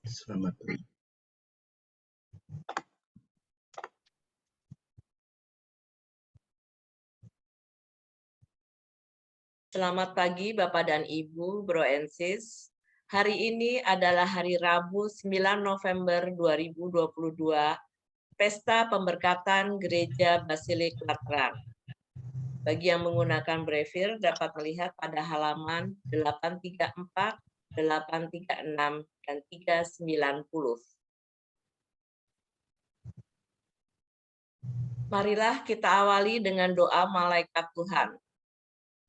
Selamat pagi. Selamat pagi Bapak dan Ibu, Bro and Sis. Hari ini adalah hari Rabu 9 November 2022, Pesta Pemberkatan Gereja Basilik Lateran. Bagi yang menggunakan browser dapat melihat pada halaman 834, 836, dan 390. Marilah kita awali dengan doa malaikat Tuhan.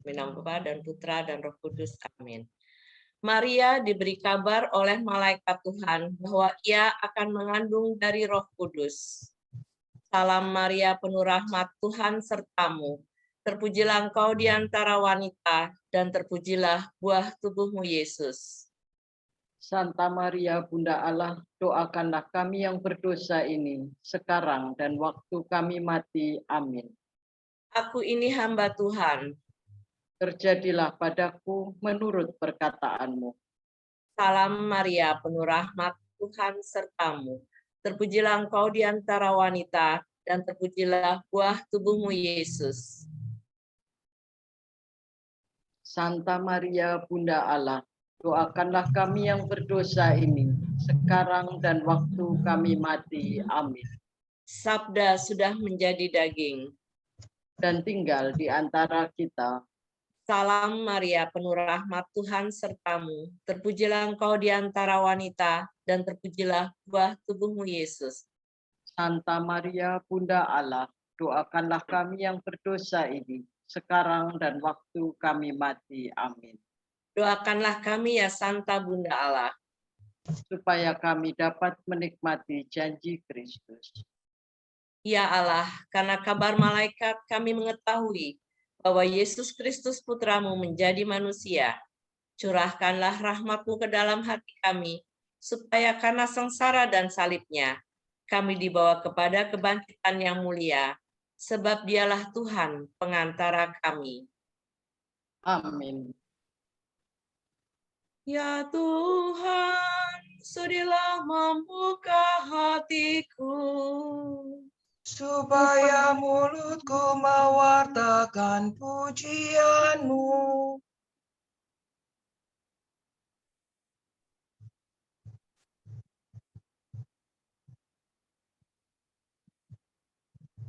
Dalam nama Bapa dan Putra dan Roh Kudus. Amin. Maria diberi kabar oleh malaikat Tuhan bahwa ia akan mengandung dari Roh Kudus. Salam Maria, penuh rahmat, Tuhan sertamu. Terpujilah engkau di antara wanita, dan terpujilah buah tubuhmu, Yesus. Santa Maria, Bunda Allah, doakanlah kami yang berdosa ini, sekarang dan waktu kami mati. Amin. Aku ini hamba Tuhan. Terjadilah padaku menurut perkataanmu. Salam Maria, penuh rahmat, Tuhan sertamu. Terpujilah engkau di antara wanita, dan terpujilah buah tubuhmu, Yesus. Santa Maria, Bunda Allah, doakanlah kami yang berdosa ini, sekarang dan waktu kami mati. Amin. Sabda sudah menjadi daging dan tinggal di antara kita. Salam Maria, penuh rahmat, Tuhan sertamu. Terpujilah engkau di antara wanita, dan terpujilah buah tubuhmu, Yesus. Santa Maria, Bunda Allah, doakanlah kami yang berdosa ini, sekarang dan waktu kami mati. Amin. Doakanlah kami ya Santa Bunda Allah, supaya kami dapat menikmati janji Kristus. Ya Allah, karena kabar malaikat kami mengetahui bahwa Yesus Kristus Putramu menjadi manusia. Curahkanlah rahmat-Mu ke dalam hati kami, supaya karena sengsara dan salibnya, kami dibawa kepada kebangkitan yang mulia, sebab dialah Tuhan pengantara kami. Amin. Ya Tuhan, sudilah membuka hatiku, supaya mulutku mewartakan pujian-Mu.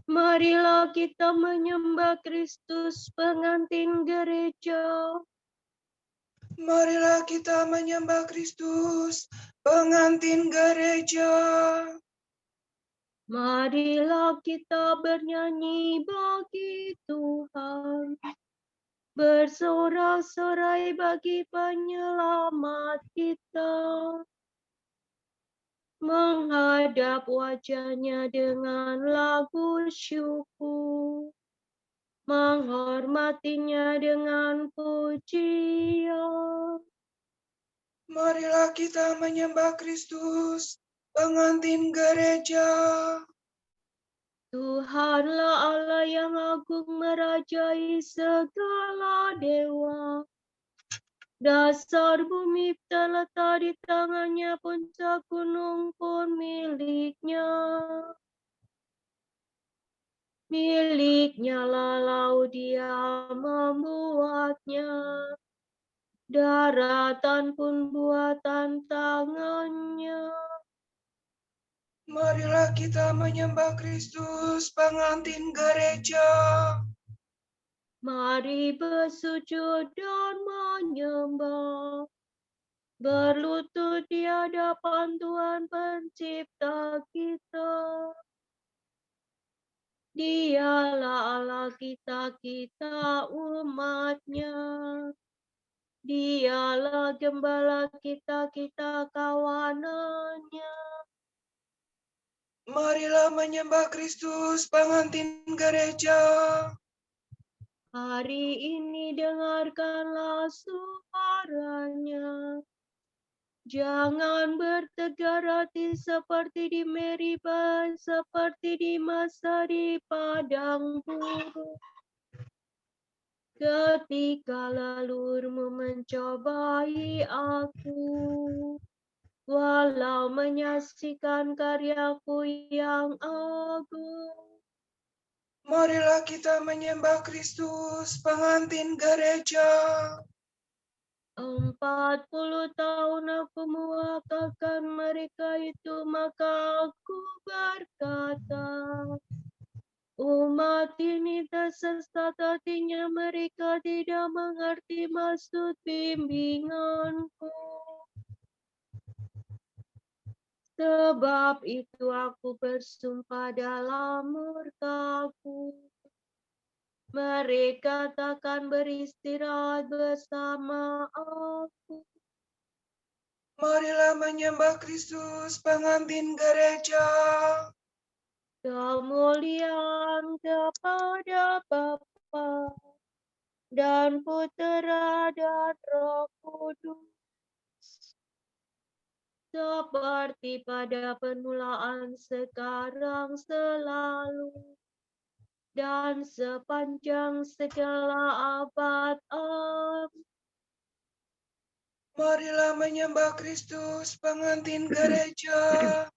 Marilah kita menyembah Kristus, pengantin gereja. Marilah kita menyembah Kristus, pengantin gereja. Marilah kita bernyanyi bagi Tuhan, bersorak-sorai bagi penyelamat kita, menghadap wajah-Nya dengan lagu syukur, menghormatinya dengan pujian. Marilah kita menyembah Kristus, pengantin gereja. Tuhanlah Allah yang agung merajai segala dewa. Dasar bumi terletak di tangannya, puncak gunung pun miliknya. Miliknya lah laut, Dia membuatnya. Daratan pun buatan tangannya. Marilah kita menyembah Kristus, pengantin gereja. Mari bersujud dan menyembah, berlutut di hadapan Tuhan Pencipta kita. Dialah Allah kita, kita umat-Nya. Dialah gembala kita, kita kawanan-Nya. Marilah menyembah Kristus, pengantin gereja. Hari ini dengarkanlah suara-Nya. Jangan bertegar hati seperti di Meriba, seperti di masa di padang gurun. Ketika lalurmu mencobai aku, walau menyaksikan karyaku yang agung. Marilah kita menyembah Kristus, pengantin gereja. 40 tahun aku mewakilkan mereka itu, maka aku berkata, umat ini tersesat hatinya, mereka tidak mengerti maksud bimbinganku. Sebab itu aku bersumpah dalam murkaku, mereka takkan beristirahat bersama aku. Marilah menyembah Kristus, pengantin gereja. Kemuliaan kepada Bapa dan Putera dan Roh Kudus, seperti pada permulaan, sekarang, selalu, dan sepanjang segala abad. Amin. Marilah menyembah Kristus, pengantin gereja.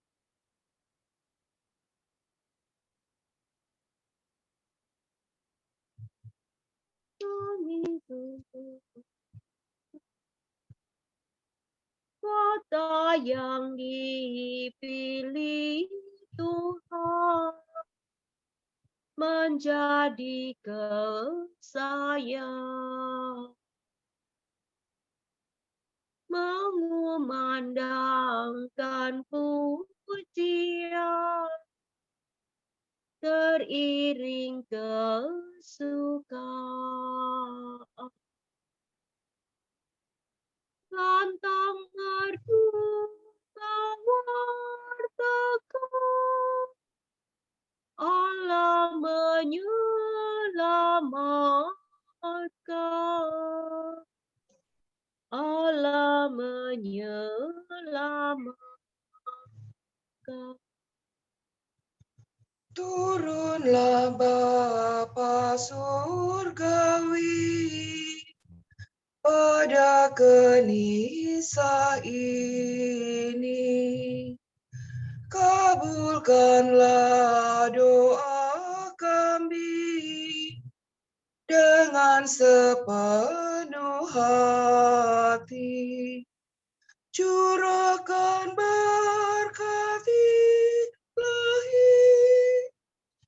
Kota yang dipilih Tuhan menjadi kesayang, mengumandangkan pujian teriring kesukaan. Lantang merdu mewartakan Allah menyelamatkan. Allah menyelamatkan. Turunlah Bapa surgawi pada Kenisa ini. Kabulkanlah doa kami dengan sepenuh hati. Curahkan berkat Ilahi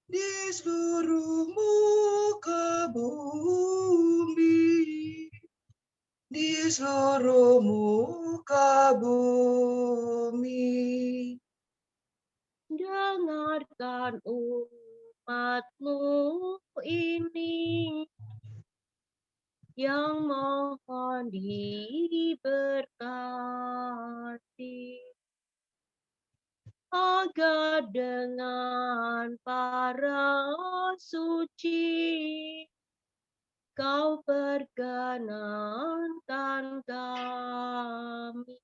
di seluruh muka bumi, di seluruh muka bumi. Dengarkan umat-Mu ini yang mohon diberkati, agar dengan para suci Kau perkenankan kami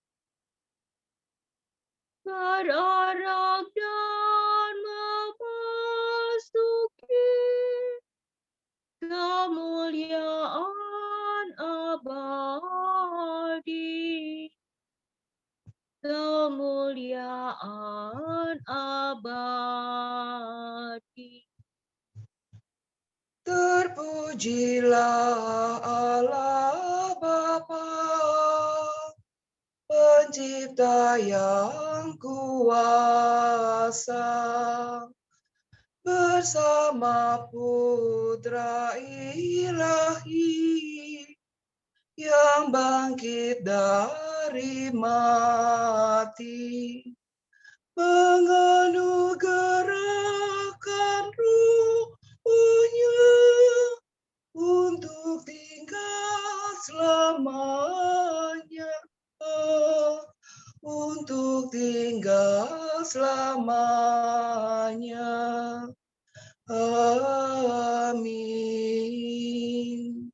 berarak dan memasuki kemuliaan abadi, kemuliaan abadi. Terpujilah Allah Bapa, Pencipta yang kuasa, bersama Putra Ilahi yang bangkit dari mati, menganugerahkan Ruh-Nya untuk tinggal selamanya, untuk tinggal selamanya. Amin.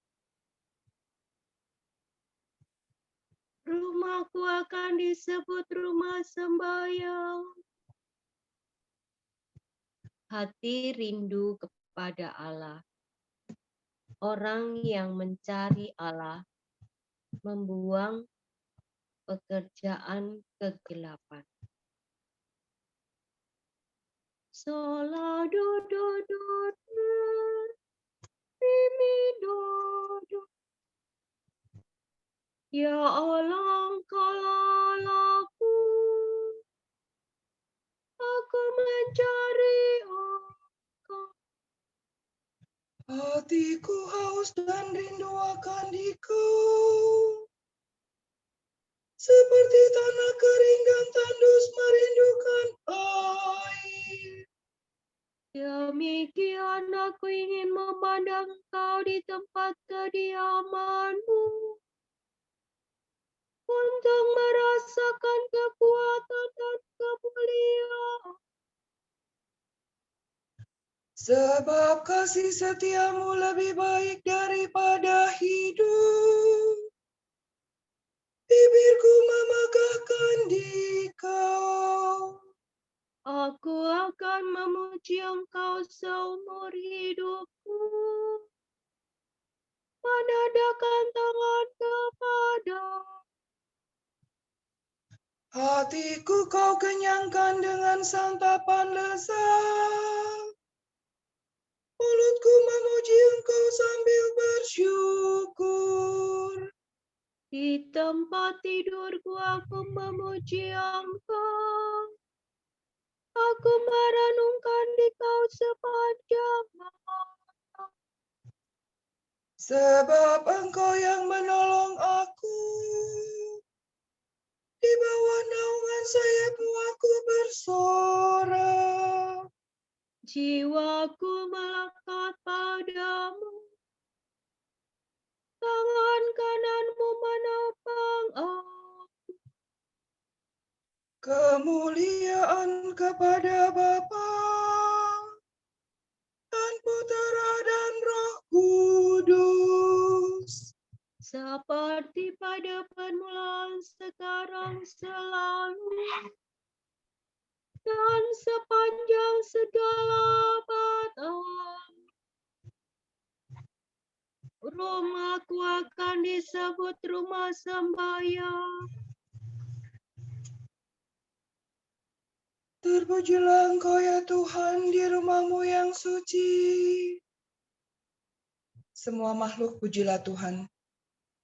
Rumahku akan disebut rumah sembahyang. Hati rindu kepada Allah. Orang yang mencari Allah membuang pekerjaan kegelapan. Sola do do do do, re mi do do. Ya Allah, Engkaulah Allahku, aku mencari Engkau. Hatiku haus dan rindu akan Dikau. Seperti tanah kering dan tandus merindukan air. Demikian aku ingin memandang Engkau di tempat kediaman-Mu, untuk merasakan kekuatan dan kemuliaan. Sebab kasih setiamu lebih baik daripada hidup. Bibirku memegahkan Dikau. Aku akan memuji Engkau seumur hidupku, menadahkan tangan kepada-Mu. Hatiku kau kenyangkan dengan santapan lezat. Mulutku memuji Engkau sambil bersyukur. Di tempat tidurku aku memuji Engkau. Aku merenungkan Dikau sepanjang malam. Sebab Engkau yang menolong aku. Di bawah naungan sayap-Mu aku bersorak. Jiwaku melekat padamu. Tangan kanan-Mu menopang aku. Kemuliaan kepada Bapa dan Putera dan Roh Kudus. Seperti pada permulaan, sekarang, selalu, dan sepanjang segala abad. Rumahku akan disebut rumah sembahyang. Terpujilah Engkau ya Tuhan di rumah-Mu yang suci. Semua makhluk pujilah Tuhan.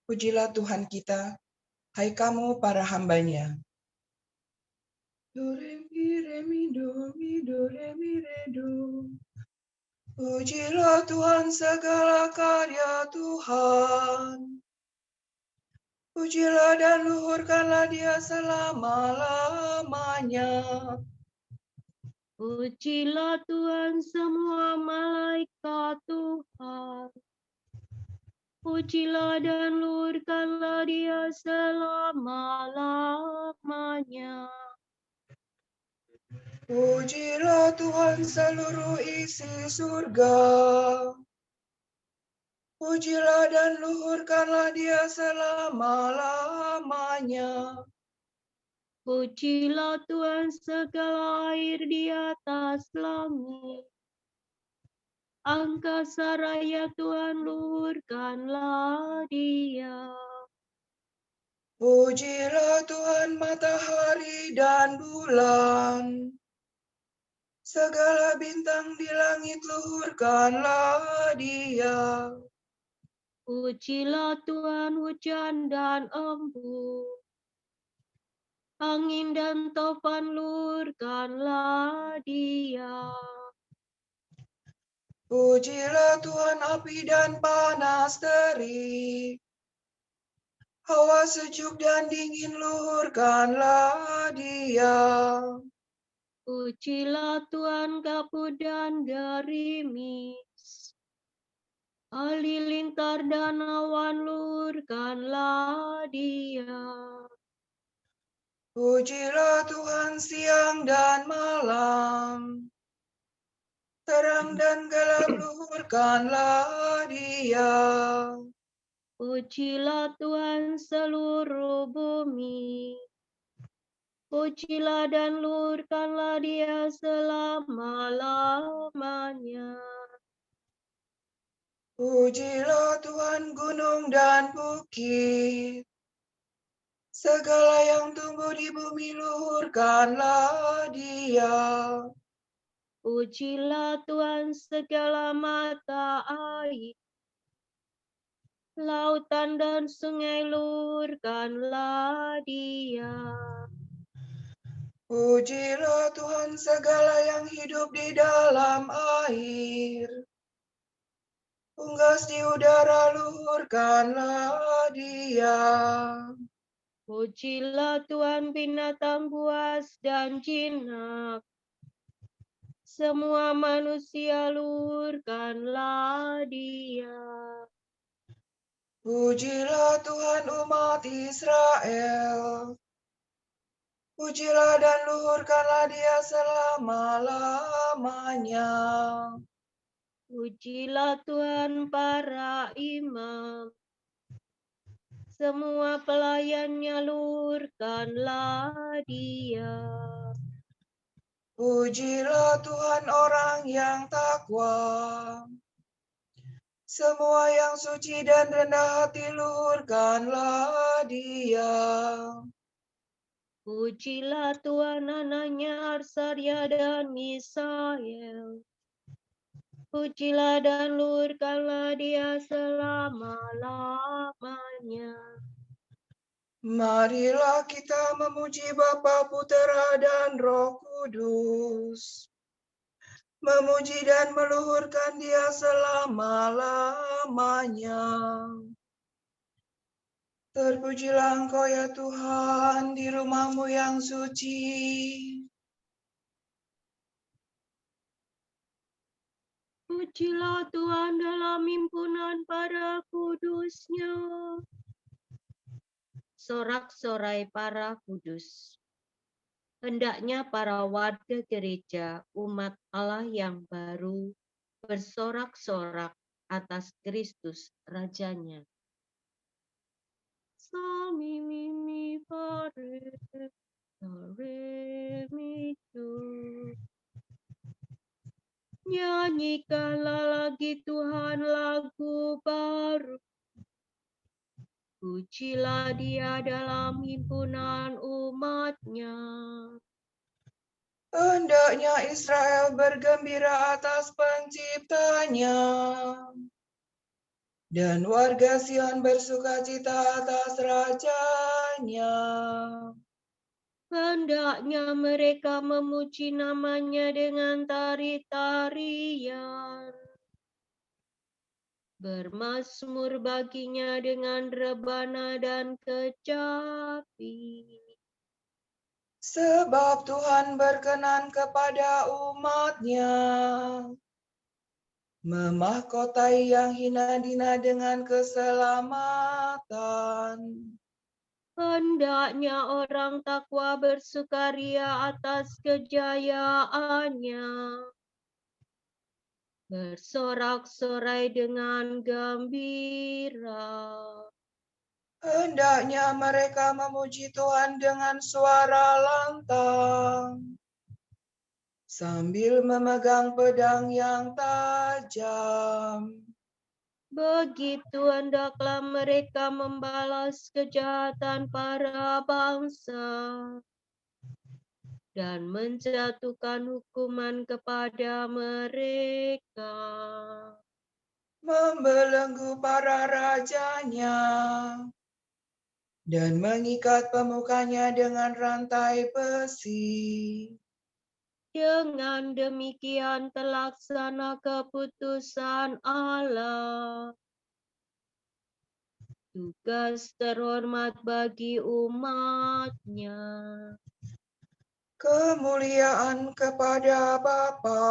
Pujilah Tuhan kita, hai kamu para hamba-Nya. Do, re, mi, do, re, mi, re, do. Pujilah Tuhan segala karya Tuhan. Pujilah dan luhurkanlah Dia selama-lamanya. Pujilah Tuhan semua malaikat Tuhan. Pujilah dan luhurkanlah Dia selama-lamanya. Pujilah Tuhan seluruh isi surga. Pujilah dan luhurkanlah Dia selama-lamanya. Pujilah Tuhan segala air di atas langit. Angkasa raya Tuhan, luhurkanlah Dia. Pujilah Tuhan matahari dan bulan. Segala bintang di langit luhurkanlah Dia. Pujilah Tuhan hujan dan embun. Angin dan topan, luhurkanlah Dia. Pujilah Tuhan api dan panas terik. Hawa sejuk dan dingin luhurkanlah Dia. Pujilah Tuhan kabut dan gerimis. Halilintar dan awan, luhurkanlah Dia. Pujilah Tuhan siang dan malam. Terang dan gelap luhurkanlah Dia. Pujilah Tuhan seluruh bumi. Pujilah dan luhurkanlah Dia selama-lamanya. Pujilah Tuhan gunung dan bukit. Segala yang tumbuh di bumi luhurkanlah Dia. Pujilah Tuhan segala mata air, lautan dan sungai luhurkanlah Dia. Pujilah Tuhan segala yang hidup di dalam air. Unggas di udara luhurkanlah Dia. Pujilah Tuhan binatang buas dan jinak, semua manusia luhurkanlah Dia. Pujilah Tuhan umat Israel. Pujilah dan luhurkanlah Dia selama-lamanya. Pujilah Tuhan para imam, semua pelayannya luhurkanlah Dia. Pujilah Tuhan orang yang takwa. Semua yang suci dan rendah hati luhurkanlah Dia. Pujilah Tuhan anaknya Arsaria dan Misael. Pujilah dan luhurkanlah Dia selama-lamanya. Marilah kita memuji Bapa, Putera, dan Roh Kudus. Memuji dan meluhurkan Dia selama-lamanya. Terpujilah Engkau ya Tuhan di rumah-Mu yang suci. Pujilah Tuhan dalam himpunan para kudus-Nya. Sorak-sorai para kudus. Hendaknya para warga gereja umat Allah yang baru bersorak-sorak atas Kristus Rajanya. Sami mimi pare, re mi do. Nyanyikanlah lagi Tuhan lagu baru. Pujilah Dia dalam himpunan umat-Nya. Hendaknya Israel bergembira atas penciptanya. Dan warga Sion bersukacita atas rajanya. Hendaknya mereka memuji namanya dengan tari-tarian. Bermazmur baginya dengan rebana dan kecapi. Sebab Tuhan berkenan kepada umat-Nya. Memahkotai yang hina-dina dengan keselamatan. Hendaknya orang takwa bersukaria atas kejayaannya. Bersorak-sorai dengan gembira. Hendaknya mereka memuji Tuhan dengan suara lantang. Sambil memegang pedang yang tajam. Begitu hendaklah mereka membalas kejahatan para bangsa dan menjatuhkan hukuman kepada mereka. Membelenggu para rajanya dan mengikat pemukanya dengan rantai besi. Dengan demikian terlaksana keputusan Allah. Tugas terhormat bagi umat-Nya. Kemuliaan kepada Bapa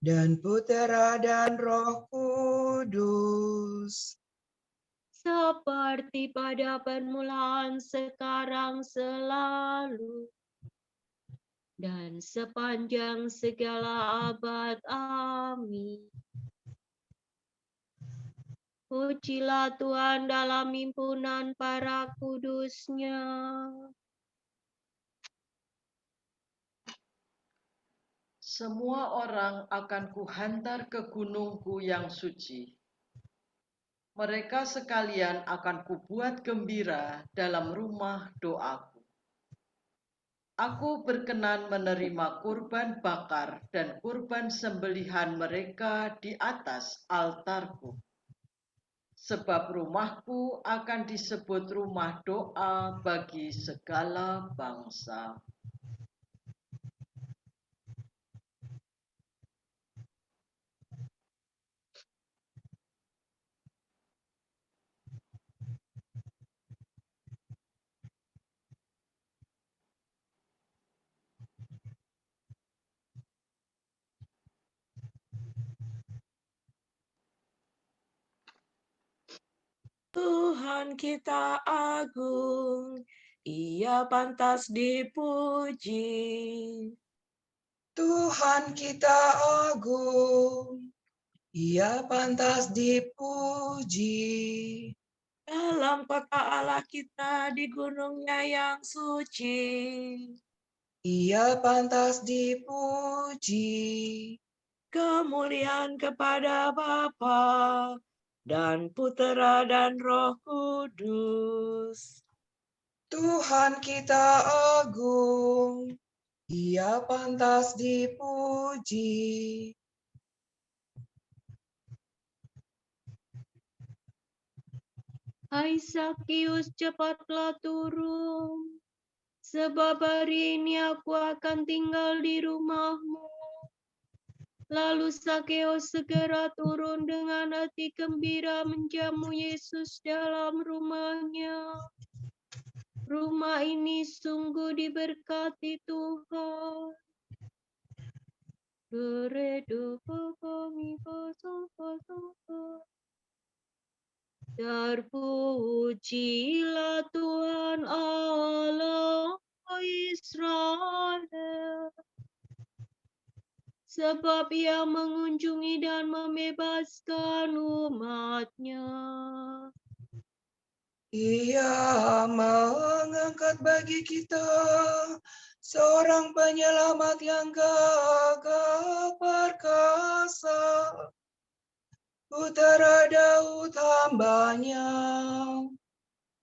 dan Putera dan Roh Kudus. Seperti pada permulaan, sekarang, selalu, dan sepanjang segala abad. Amin. Pujilah Tuhan dalam himpunan para kudus-Nya. Semua orang akan kuhantar ke gunungku yang suci. Mereka sekalian akan kubuat gembira dalam rumah doaku. Aku berkenan menerima kurban bakar dan kurban sembelihan mereka di atas altarku. Sebab rumahku akan disebut rumah doa bagi segala bangsa. Tuhan kita agung, Ia pantas dipuji. Tuhan kita agung, Ia pantas dipuji. Dalam kota Allah kita di gunungnya yang suci. Ia pantas dipuji. Kemuliaan kepada Bapa dan Putera dan Roh Kudus. Tuhan kita agung, Ia pantas dipuji. Hai Sakius, cepatlah turun, sebab hari ini aku akan tinggal di rumahmu. Lalu Sakeus segera turun dengan hati gembira menjamu Yesus dalam rumahnya. Rumah ini sungguh diberkati Tuhan. Beredup kami pasang-pasang. Terpujilah Tuhan Allah Israel. Sebab Ia mengunjungi dan membebaskan umat-Nya. Ia mengangkat bagi kita seorang penyelamat yang gagah perkasa, Putera Daud hamba-Nya.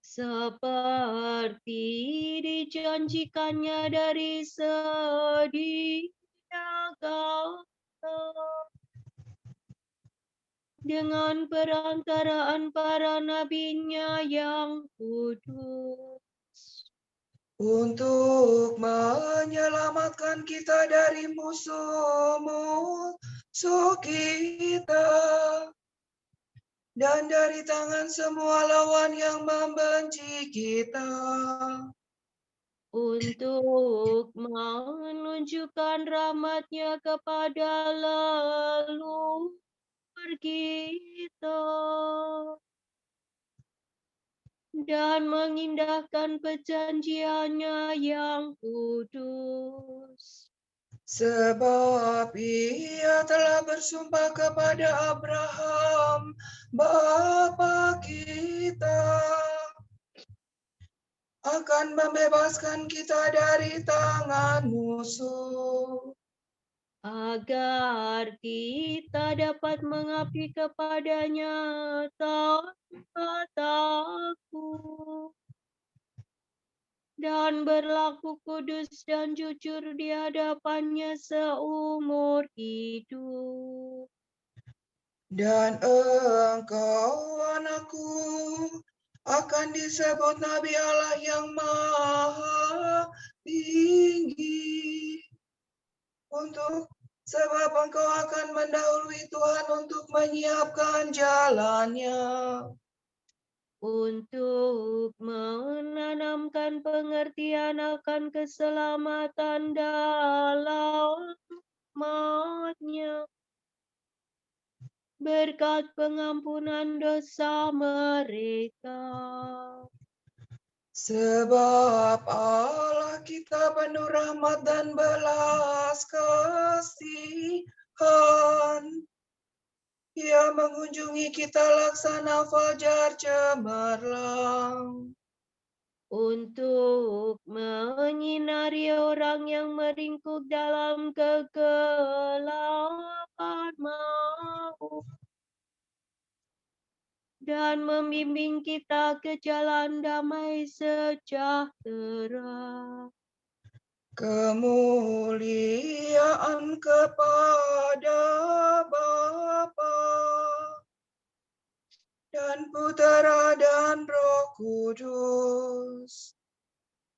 Seperti dijanjikannya dari sedia kala, dengan perantaraan para nabi-Nya yang kudus. Untuk menyelamatkan kita dari musuh-musuh kita dan dari tangan semua lawan yang membenci kita. Untuk menunjukkan rahmat-Nya kepada leluhur kita dan mengindahkan perjanjian-Nya yang kudus. Sebab Ia telah bersumpah kepada Abraham, bapa kita, akan membebaskan kita dari tangan musuh, agar kita dapat mengabdi kepada-Nya tanpa takut dan berlaku kudus dan jujur di hadapan-Nya seumur hidup. dan engkau, anakku, akan disebut Nabi Allah yang Maha Tinggi. Sebab engkau akan mendahului Tuhan untuk menyiapkan jalannya, Untuk menanamkan pengertian akan keselamatan dalam umat-Nya, berkat pengampunan dosa mereka. sebab Allah kita penuh rahmat dan belas kasihan. Ia mengunjungi kita laksana fajar cemerlang, Untuk menyinari orang yang meringkuk dalam kegelapan maut dan membimbing kita ke jalan damai sejahtera. Kemuliaan kepada Bapa dan Putera dan Roh Kudus,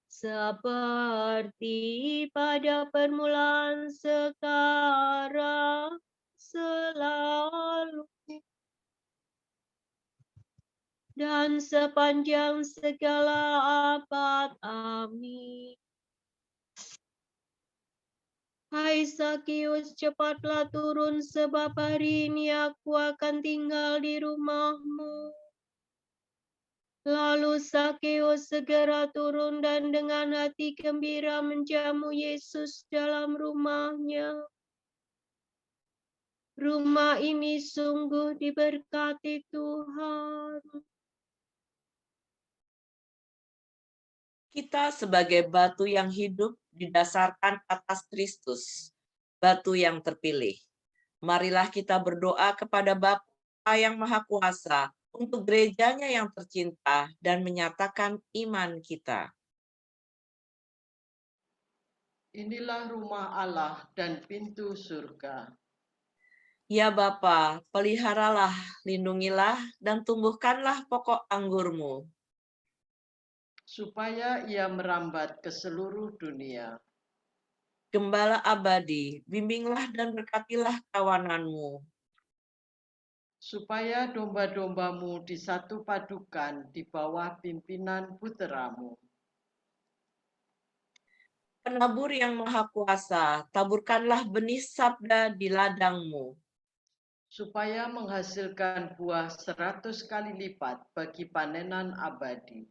Seperti pada permulaan, sekarang, selalu, dan sepanjang segala abad. Amin. Hai Sakius, cepatlah turun sebab hari ini aku akan tinggal di rumahmu. Lalu Sakeus segera turun dan dengan hati gembira menjamu Yesus dalam rumahnya. Rumah ini sungguh diberkati Tuhan. Kita sebagai batu yang hidup didasarkan atas Kristus, batu yang terpilih. Marilah kita berdoa kepada Bapa yang Maha Kuasa untuk gerejanya yang tercinta dan menyatakan iman kita. Inilah rumah Allah dan pintu surga. Ya Bapa, peliharalah, lindungilah, dan tumbuhkanlah pokok anggurmu, Supaya ia merambat ke seluruh dunia. Gembala abadi, bimbinglah dan berkatilah kawananmu, Supaya domba-dombamu disatu padukan di bawah pimpinan puteramu. Penabur yang Maha Kuasa, taburkanlah benih sabda di ladangmu, Supaya menghasilkan buah 100 kali lipat bagi panenan abadi.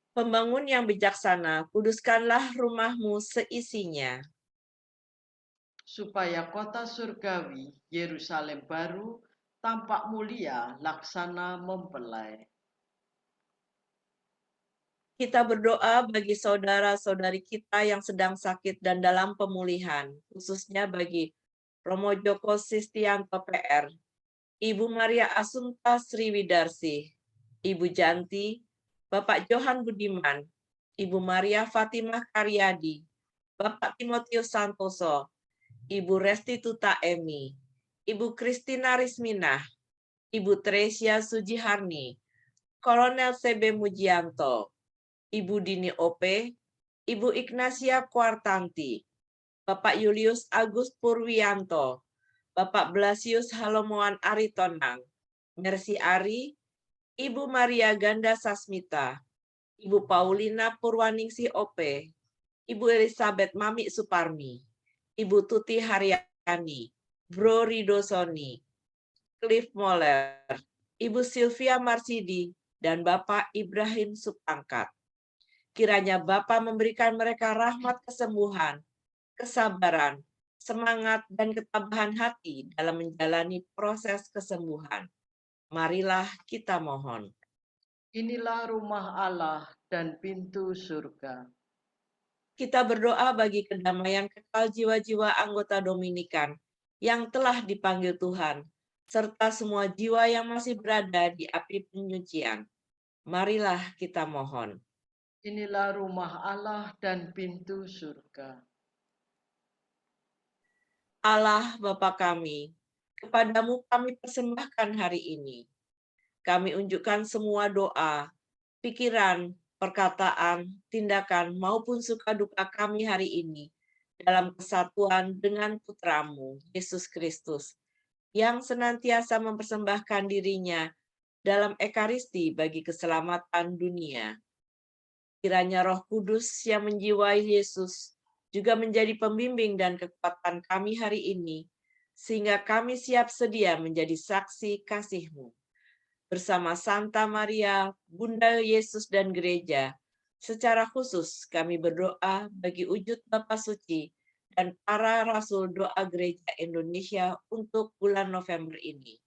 Pembangun yang bijaksana, kuduskanlah rumahmu seisinya, Supaya kota surgawi, Yerusalem baru, tampak mulia laksana mempelai. Kita berdoa bagi saudara-saudari kita yang sedang sakit dan dalam pemulihan, khususnya bagi Romo Joko Sistianto PR, Ibu Maria Assunta Sriwidarsi, Ibu Janti, Bapak Johan Budiman, Ibu Maria Fatimah Karyadi, Bapak Timotius Santoso, Ibu Restituta Emi, Ibu Kristina Risminah, Ibu Tresia Sujiharni, Kolonel CB Mujianto, Ibu Dini Ope, Ibu Ignacia Kuartanti, Bapak Julius Agus Purwianto, Bapak Blasius Halomoan Aritonang, Mercy Ari, Ibu Maria Ganda Sasmita, Ibu Paulina Purwaningsi Ope, Ibu Elizabeth Mami Suparmi, Ibu Tuti Haryani, Bro Rido Soni, Cliff Moller, Ibu Sylvia Marsidi, dan Bapak Ibrahim Supangkat. Kiranya Bapa memberikan mereka rahmat kesembuhan, kesabaran, semangat, dan ketabahan hati dalam menjalani proses kesembuhan. Marilah kita mohon. Inilah rumah Allah dan pintu surga. Kita berdoa bagi kedamaian kekal jiwa-jiwa anggota Dominikan yang telah dipanggil Tuhan, serta semua jiwa yang masih berada di api penyucian. Marilah kita mohon. Inilah rumah Allah dan pintu surga. Allah Bapa kami, kepadamu kami persembahkan hari ini. Kami unjukkan semua doa, pikiran, perkataan, tindakan, maupun suka duka kami hari ini dalam kesatuan dengan Putramu, Yesus Kristus, yang senantiasa mempersembahkan dirinya dalam Ekaristi bagi keselamatan dunia. Kiranya Roh Kudus yang menjiwai Yesus juga menjadi pembimbing dan kekuatan kami hari ini, sehingga kami siap sedia menjadi saksi kasih-Mu. Bersama Santa Maria, Bunda Yesus dan Gereja, secara khusus kami berdoa bagi wujud Bapa Suci dan para Rasul Doa Gereja Indonesia untuk bulan November ini.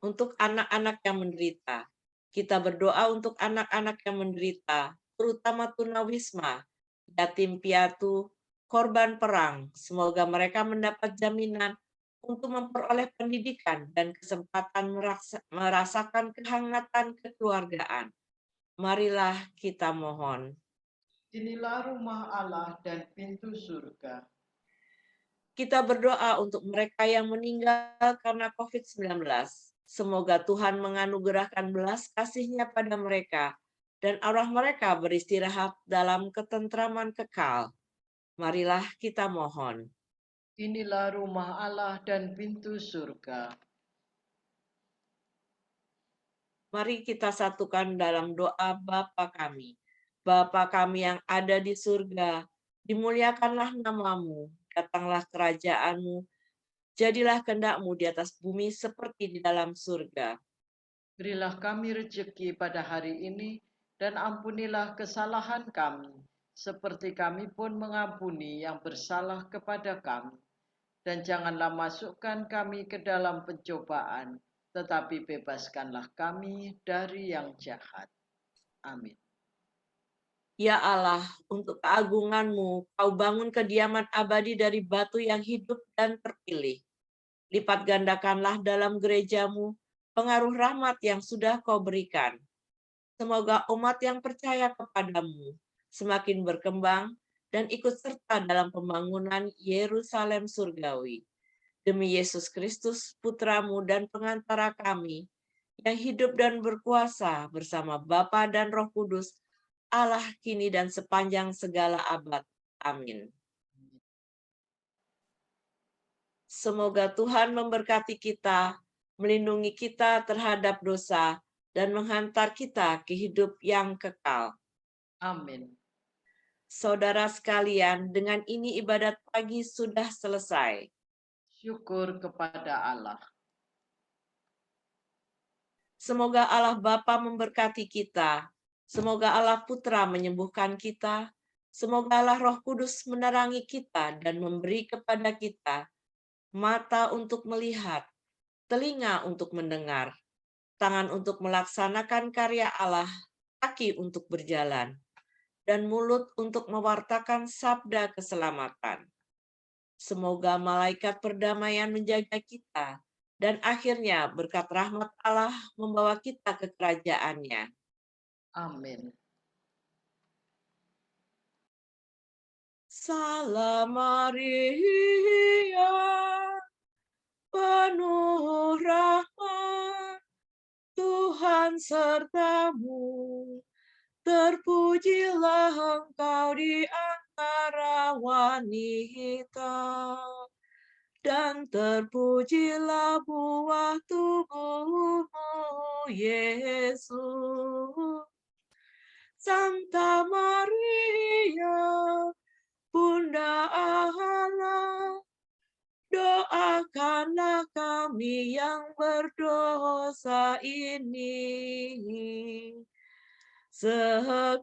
Untuk anak-anak yang menderita, kita berdoa untuk anak-anak yang menderita, terutama tunawisma, yatim piatu, korban perang. Semoga mereka mendapat jaminan untuk memperoleh pendidikan dan kesempatan merasakan kehangatan kekeluargaan. Marilah kita mohon. Inilah rumah Allah dan pintu surga. Kita berdoa untuk mereka yang meninggal karena COVID-19. Semoga Tuhan menganugerahkan belas kasih-Nya pada mereka dan arwah mereka beristirahat dalam ketentraman kekal. Marilah kita mohon. Inilah rumah Allah dan pintu surga. Mari kita satukan dalam doa Bapa kami. Bapa kami yang ada di surga, dimuliakanlah nama-Mu, datanglah kerajaan-Mu, jadilah kehendak-Mu di atas bumi seperti di dalam surga. Berilah kami rezeki pada hari ini, dan ampunilah kesalahan kami, seperti kami pun mengampuni yang bersalah kepada kami. Dan janganlah masukkan kami ke dalam pencobaan, tetapi bebaskanlah kami dari yang jahat. Amin. Ya Allah, untuk keagungan-Mu, Kau bangun kediaman abadi dari batu yang hidup dan terpilih. Lipat gandakanlah dalam gereja-Mu pengaruh rahmat yang sudah Kau berikan. Semoga umat yang percaya kepadamu semakin berkembang dan ikut serta dalam pembangunan Yerusalem surgawi. Demi Yesus Kristus, Putra-Mu dan pengantara kami, yang hidup dan berkuasa bersama Bapa dan Roh Kudus, Allah kini dan sepanjang segala abad. Amin. Semoga Tuhan memberkati kita, melindungi kita terhadap dosa, dan menghantar kita ke hidup yang kekal. Amin. Saudara sekalian, dengan ini ibadat pagi sudah selesai. Syukur kepada Allah. Semoga Allah Bapa memberkati kita. Semoga Allah Putra menyembuhkan kita. Semoga Allah Roh Kudus menerangi kita dan memberi kepada kita mata untuk melihat, telinga untuk mendengar, tangan untuk melaksanakan karya Allah, kaki untuk berjalan, dan mulut untuk mewartakan sabda keselamatan. Semoga malaikat perdamaian menjaga kita, dan akhirnya berkat rahmat Allah membawa kita ke kerajaan-Nya. Amin. Salam Maria, penuh rahmat, Tuhan sertamu. Terpujilah engkau di antara wanita, dan terpujilah buah tubuhmu, Yesus. Santa Maria, Bunda Allah, doakanlah kami yang berdosa ini sekarang